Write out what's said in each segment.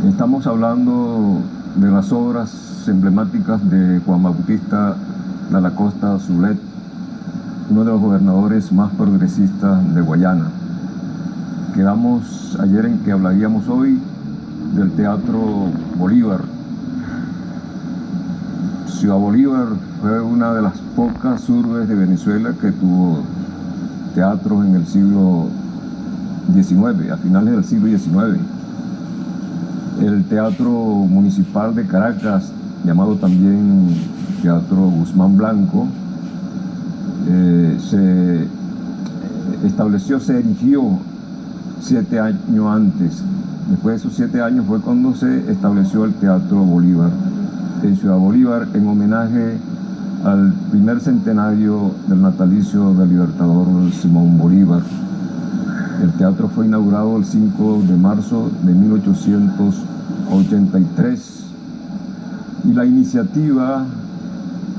Estamos hablando de las obras emblemáticas de Juan Bautista Dalla Costa Zulet, uno de los gobernadores más progresistas de Guayana. Quedamos ayer en que hablaríamos hoy del Teatro Bolívar. Ciudad Bolívar fue una de las pocas urbes de Venezuela que tuvo teatros en el siglo XIX, a finales del siglo XIX. El Teatro Municipal de Caracas, llamado también Teatro Guzmán Blanco, se erigió 7 años antes. Después de esos 7 años fue cuando se estableció el Teatro Bolívar en Ciudad Bolívar, en homenaje al primer centenario del natalicio del libertador Simón Bolívar. El teatro fue inaugurado el 5 de marzo de 1883 y la iniciativa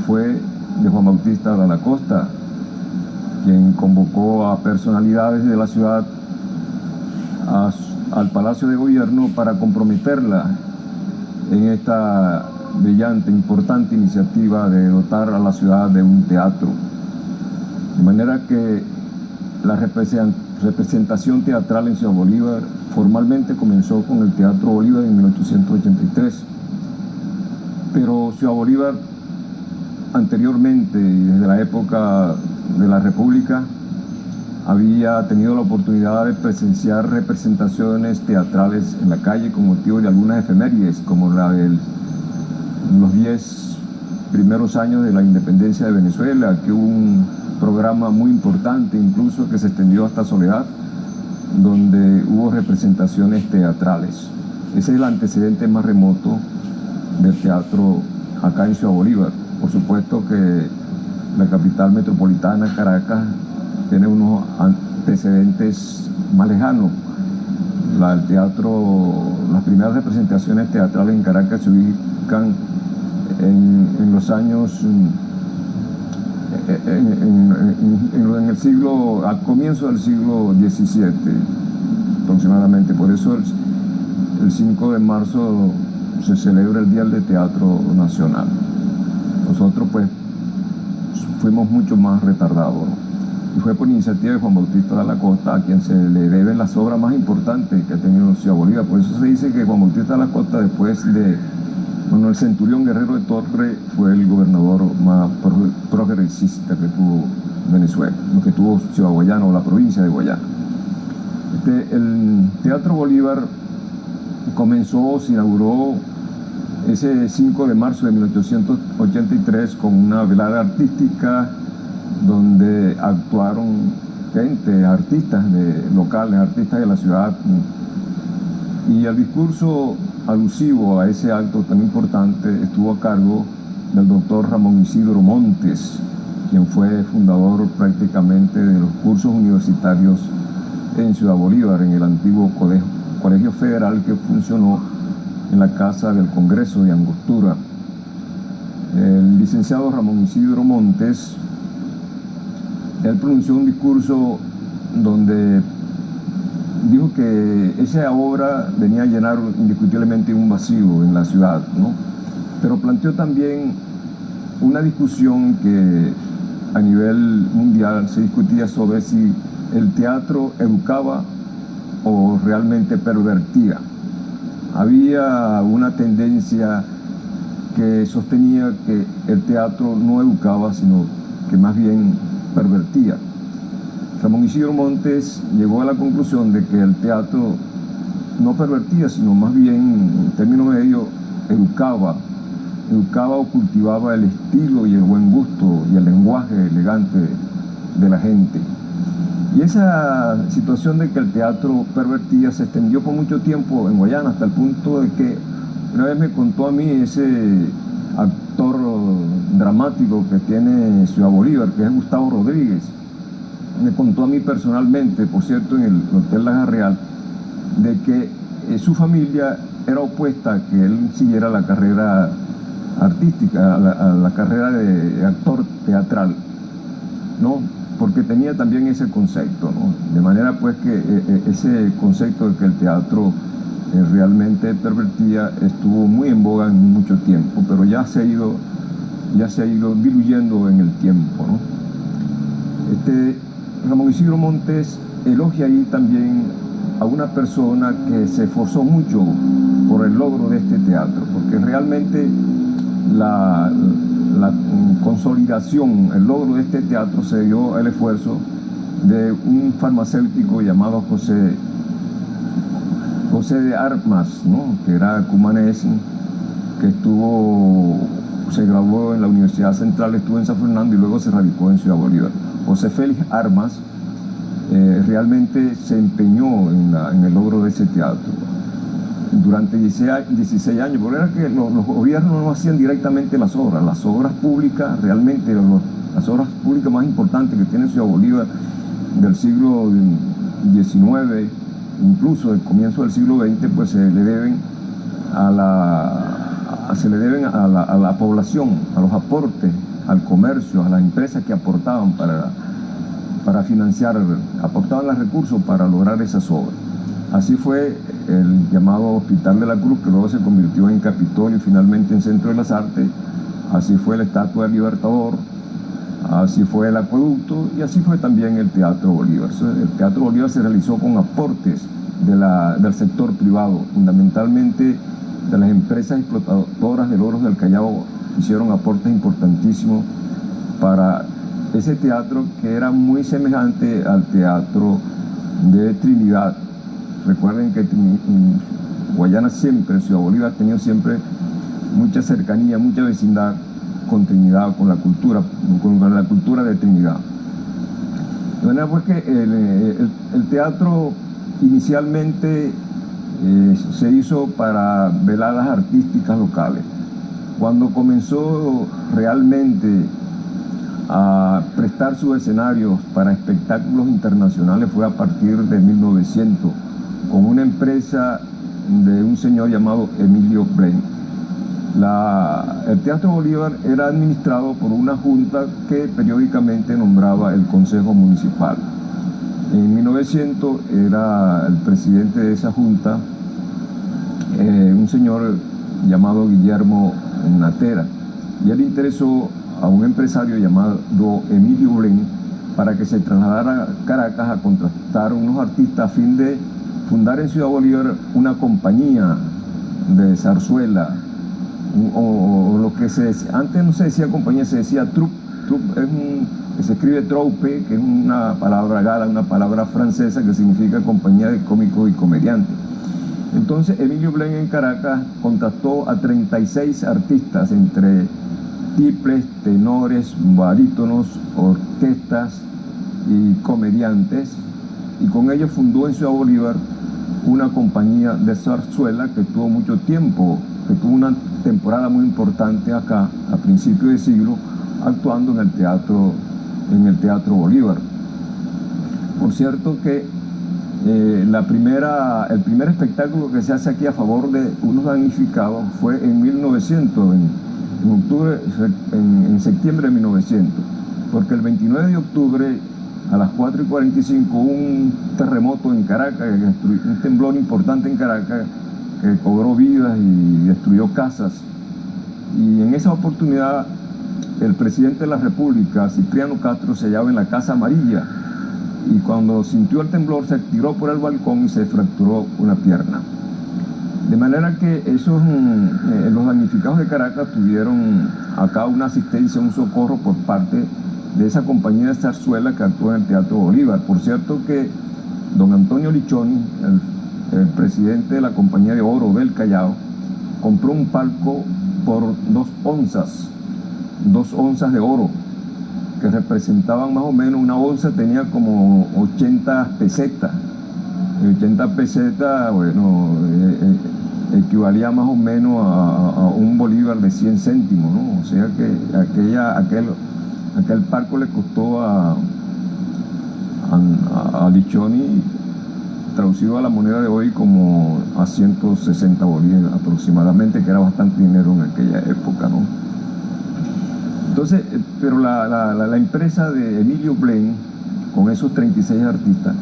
fue de Juan Bautista Dalla Costa, quien convocó a personalidades de la ciudad al Palacio de Gobierno para comprometerla en esta brillante, importante iniciativa de dotar a la ciudad de un teatro. De manera que la representación teatral en Ciudad Bolívar formalmente comenzó con el Teatro Bolívar en 1883. Pero Ciudad Bolívar anteriormente, y desde la época de la República, había tenido la oportunidad de presenciar representaciones teatrales en la calle con motivo de algunas efemérides, como la de los 10 primeros años de la independencia de Venezuela, que hubo un programa muy importante, incluso que se extendió hasta Soledad, donde hubo representaciones teatrales. Ese es el antecedente más remoto del teatro acá en Ciudad Bolívar. Por supuesto que la capital metropolitana, Caracas, tiene unos antecedentes más lejanos. Las primeras representaciones teatrales en Caracas se ubican en los años, al comienzo del siglo XVII aproximadamente. Por eso el 5 de marzo se celebra el Día del Teatro Nacional. Nosotros pues fuimos mucho más retardados, ¿no? Y fue por iniciativa de Juan Bautista Dalla Costa, a quien se le deben las obras más importantes que ha tenido Ciudad Bolívar. Por eso se dice que Juan Bautista Dalla Costa, después de el centurión Guerrero de Torre, fue el gobernador más progresista que tuvo Venezuela, lo que tuvo Ciudad Guayana o la provincia de Guayana. El Teatro Bolívar se inauguró ese 5 de marzo de 1883 con una velada artística donde actuaron artistas locales, artistas de la ciudad, y el discurso alusivo a ese acto tan importante estuvo a cargo del doctor Ramón Isidro Montes, quien fue fundador prácticamente de los cursos universitarios en Ciudad Bolívar, en el antiguo Colegio Federal que funcionó en la Casa del Congreso de Angostura. El licenciado Ramón Isidro Montes, él pronunció un discurso donde dijo que esa obra venía a llenar indiscutiblemente un vacío en la ciudad, ¿no? Pero planteó también una discusión que a nivel mundial se discutía sobre si el teatro educaba o realmente pervertía. Había una tendencia que sostenía que el teatro no educaba, sino que más bien pervertía. Ramón Isidro Montes llegó a la conclusión de que el teatro no pervertía, sino más bien, en términos medios, educaba o cultivaba el estilo y el buen gusto y el lenguaje elegante de la gente. Y esa situación de que el teatro pervertía se extendió por mucho tiempo en Guayana, hasta el punto de que una vez me contó a mí ese actor dramático que tiene Ciudad Bolívar, que es Gustavo Rodríguez. Me contó a mí personalmente, por cierto, en el Hotel La Real, de que su familia era opuesta a que él siguiera la carrera artística, a la carrera de actor teatral, ¿no? Porque tenía también ese concepto, ¿no? De manera pues que ese concepto de que el teatro realmente pervertida, estuvo muy en boga en mucho tiempo, pero ya se ha ido diluyendo en el tiempo, ¿no? Ramón Isidro Montes elogia ahí también a una persona que se esforzó mucho por el logro de este teatro, porque realmente la consolidación, el logro de este teatro se dio al esfuerzo de un farmacéutico llamado José de Armas, ¿no? Que era cumanés, que se graduó en la Universidad Central, estuvo en San Fernando y luego se radicó en Ciudad Bolívar. José Félix Armas realmente se empeñó en el logro de ese teatro durante 16 años, porque era que los gobiernos no hacían directamente las obras públicas, realmente las obras públicas más importantes que tiene Ciudad Bolívar del siglo XIX, incluso del comienzo del siglo XX, pues se le deben a la población, a los aportes, al comercio, a las empresas que aportaban para financiar, aportaban los recursos para lograr esas obras. Así fue el llamado Hospital de la Cruz, que luego se convirtió en Capitolio y finalmente en Centro de las Artes. Así fue la Estatua del Libertador, así fue el acueducto y así fue también el Teatro Bolívar. El Teatro Bolívar se realizó con aportes del sector privado, fundamentalmente de las empresas explotadoras de loros del Callao. Hicieron aportes importantísimos para ese teatro, que era muy semejante al Teatro de Trinidad. Recuerden que Guayana siempre, Ciudad Bolívar ha tenido siempre mucha cercanía, mucha vecindad con Trinidad, con la cultura de Trinidad. De manera pues que el teatro inicialmente se hizo para veladas artísticas locales. Cuando comenzó realmente a prestar sus escenarios para espectáculos internacionales fue a partir de 1900, con una empresa de un señor llamado Emilio Blaine. El Teatro Bolívar era administrado por una junta que periódicamente nombraba el Consejo Municipal. En 1900 era el presidente de esa junta un señor llamado Guillermo Natera, y él interesó a un empresario llamado Emilio Blaine para que se trasladara a Caracas a contratar unos artistas a fin de fundar en Ciudad Bolívar una compañía de zarzuela, o lo que antes no se decía compañía, se decía troupe. Troupe que se escribe troupe, que es una palabra gala, una palabra francesa que significa compañía de cómicos y comediantes. Entonces Emilio Blaine en Caracas contrató a 36 artistas, entre tiples, tenores, barítonos, orquestas y comediantes, y con ellos fundó en Ciudad Bolívar una compañía de zarzuela que tuvo mucho tiempo, que tuvo una temporada muy importante acá a principios de siglo, actuando en el Teatro Bolívar. Por cierto que el primer espectáculo que se hace aquí a favor de unos damnificados fue en 1900, en septiembre de 1900, porque el 29 de octubre a las 4:45 hubo un terremoto en Caracas, un temblor importante en Caracas que cobró vidas y destruyó casas. Y en esa oportunidad el presidente de la República, Cipriano Castro, se hallaba en la Casa Amarilla, y cuando sintió el temblor se tiró por el balcón y se fracturó una pierna. De manera que los damnificados de Caracas tuvieron acá una asistencia, un socorro por parte de esa compañía de zarzuela que actuó en el Teatro Bolívar. Por cierto que don Antonio Lichoni, el presidente de la Compañía de Oro del Callao, compró un palco por 2 onzas de oro, que representaban más o menos, una onza tenía como 80 pesetas. 80 pesetas, bueno, equivalía más o menos a un bolívar de 100 céntimos, ¿no? O sea que aquel palco le costó a Lichoni, traducido a la moneda de hoy, como a 160 bolívares aproximadamente, que era bastante dinero en aquella época, ¿no? Entonces, pero la empresa de Emilio Blaine, con esos 36 artistas,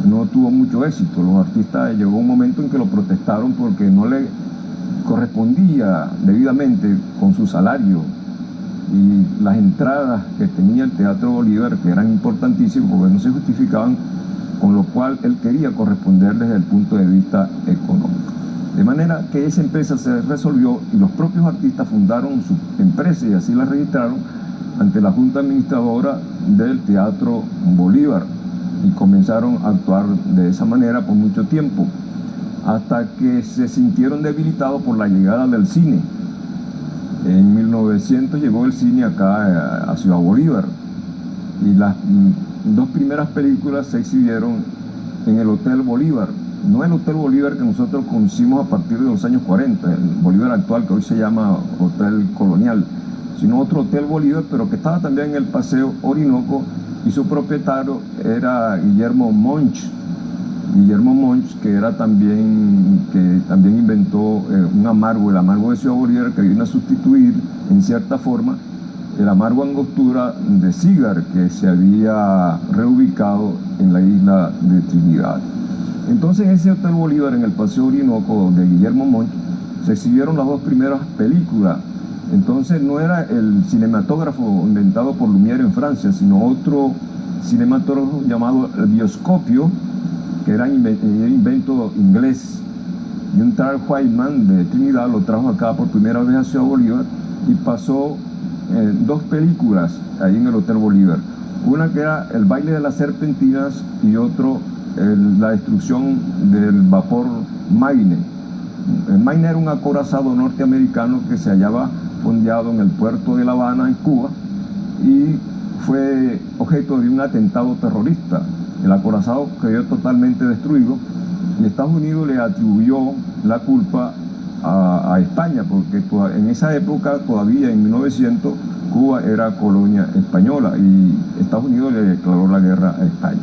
no tuvo mucho éxito. Los artistas, llegó un momento en que lo protestaron. echaron porque no le correspondía debidamente con su salario y las entradas que tenía el Teatro Bolívar, que eran importantísimas porque no se justificaban, con lo cual él quería corresponder desde el punto de vista económico. De manera que esa empresa se resolvió y los propios artistas fundaron su empresa y así la registraron ante la Junta Administradora del Teatro Bolívar y comenzaron a actuar de esa manera por mucho tiempo, hasta que se sintieron debilitados por la llegada del cine. En 1900 llegó el cine acá a Ciudad Bolívar y las dos primeras películas se exhibieron en el Hotel Bolívar. No el Hotel Bolívar que nosotros conocimos a partir de los años 40, el Bolívar actual que hoy se llama Hotel Colonial, sino otro Hotel Bolívar, pero que estaba también en el Paseo Orinoco y su propietario era Guillermo Monch. Guillermo Monch, que también inventó un amargo, el amargo de Ciudad Bolívar, que vino a sustituir en cierta forma el amargo Angostura de Cigar, que se había reubicado en la isla de Trinidad. Entonces en ese Hotel Bolívar, en el Paseo Orinoco de Guillermo Monch, se exhibieron las dos primeras películas. Entonces no era el cinematógrafo inventado por Lumière en Francia, sino otro cinematógrafo llamado el Bioscopio, que era invento inglés, y un tal Whiteman de Trinidad lo trajo acá por primera vez a Ciudad Bolívar y pasó dos películas ahí en el Hotel Bolívar. Una que era El baile de las serpentinas y otro La destrucción del vapor Maine. El Maine era un acorazado norteamericano que se hallaba fondeado en el puerto de La Habana, en Cuba, y fue objeto de un atentado terrorista. El acorazado quedó totalmente destruido y Estados Unidos le atribuyó la culpa a España, porque en esa época, todavía en 1900, Cuba era colonia española y Estados Unidos le declaró la guerra a España.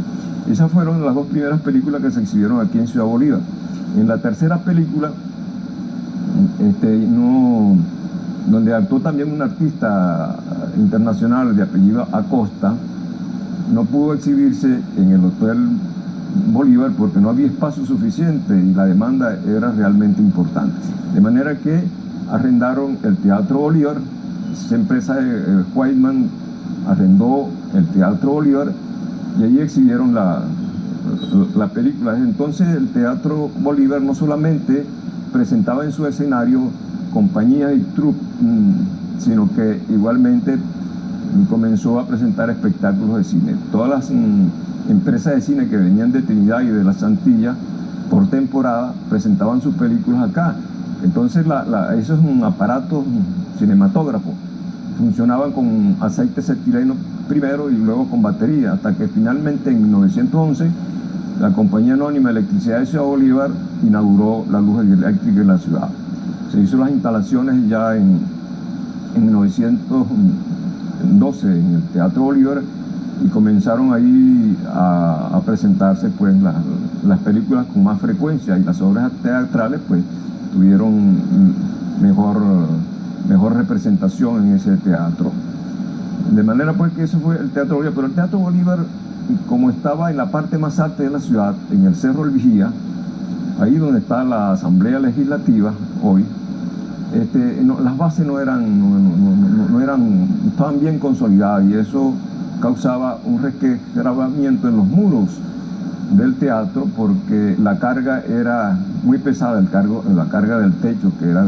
Esas fueron las dos primeras películas que se exhibieron aquí en Ciudad Bolívar. En la tercera película, donde actuó también un artista internacional de apellido Acosta, no pudo exhibirse en el Hotel Bolívar porque no había espacio suficiente y la demanda era realmente importante. De manera que arrendaron el Teatro Bolívar, esa empresa de Whiteman arrendó el Teatro Bolívar y allí exhibieron la película. Entonces el Teatro Bolívar no solamente presentaba en su escenario compañías y troupes, sino que igualmente comenzó a presentar espectáculos de cine. Todas las empresas de cine que venían de Trinidad y de las Antillas por temporada presentaban sus películas acá. Entonces eso es un aparato cinematógrafo. Funcionaban con aceite acetileno primero y luego con batería, hasta que finalmente en 1911 la Compañía Anónima de Electricidad de Ciudad Bolívar inauguró la luz eléctrica en la ciudad. Se hizo las instalaciones ya en 1912 en el Teatro Bolívar y comenzaron ahí a presentarse pues las películas con más frecuencia y las obras teatrales pues tuvieron mejor representación en ese teatro. De manera pues que eso fue el Teatro Bolívar, pero el Teatro Bolívar, como estaba en la parte más alta de la ciudad, en el Cerro El Vigía, ahí donde está la Asamblea Legislativa hoy, las bases estaban bien consolidadas y eso causaba un resquebrajamiento en los muros del teatro porque la carga era muy pesada, la carga del techo que era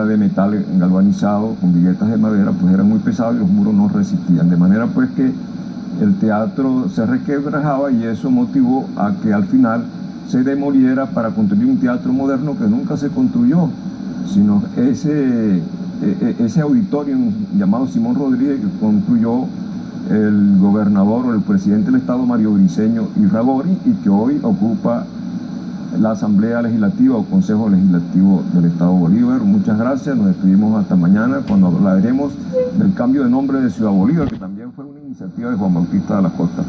de metal galvanizado con viguetas de madera, pues era muy pesado y los muros no resistían, de manera pues que el teatro se resquebrajaba y eso motivó a que al final se demoliera para construir un teatro moderno que nunca se construyó, sino ese auditorio llamado Simón Rodríguez que construyó el gobernador o el presidente del estado Mario Briceño Irragorri y que hoy ocupa la Asamblea Legislativa o Consejo Legislativo del Estado Bolívar. Muchas gracias, nos despedimos hasta mañana cuando hablaremos del cambio de nombre de Ciudad Bolívar, que también fue una iniciativa de Juan Bautista de la Costa.